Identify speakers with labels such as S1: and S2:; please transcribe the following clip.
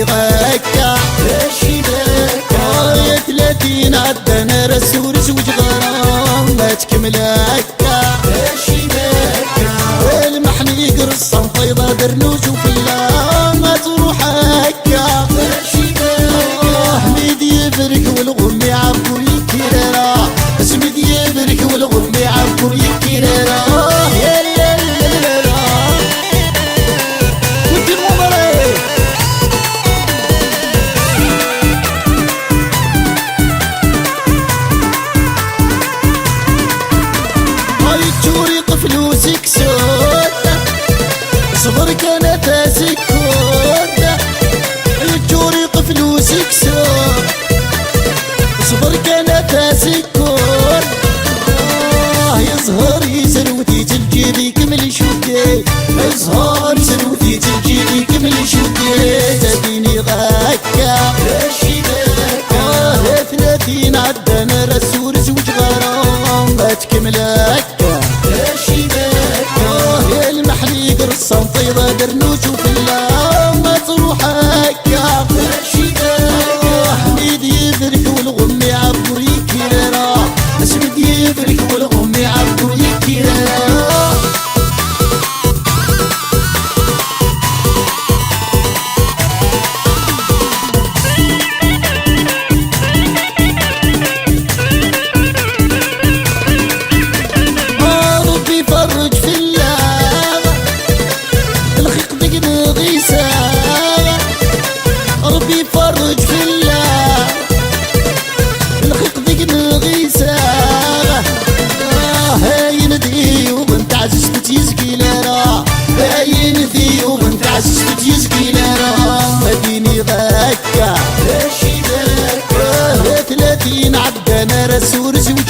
S1: اديني غاكا ماشي باكا يا 30 عدانا رسول زوج غرام ما تكمل هكا ماشي باكا المحني قرصان فيضة درنوج وفلا ما تروح هكا ماشي باكا حميد يبرك والغم يعبو يكررا اسمد يبرك والغم يعبو يكررا يا لا لا لا لا ودي المبارك هاي توريق فلوسك سودة صبر كانت سكودة توريق فلوسك سودة صبر كانت سكودة يظهر سروتي تلجيبي كمل شوكي يظهر سروتي تلجيبي كمل شوكي تديني غاكا ماشي باكا 30 عدانا رسول زوج غرام ما تكمل هكا ماشي باكا المحلي قرصان فيضة درنوج وفلا ما تروح هكا ماشي باكا حميد يبرك والغم يعبر يكررا اسمد يبرك والغم يعبر يكررا ربي يفرج في اللعبة الخيق دقن غيسا ربي يفرج في اللعبة الخيق دقن غيسا هاين ذي وبنت عززت يزكي لنا هاين ذي وبنت عززت يزكي لنا اديني غاكا ماشي باكا 30 عدانا رسول زوج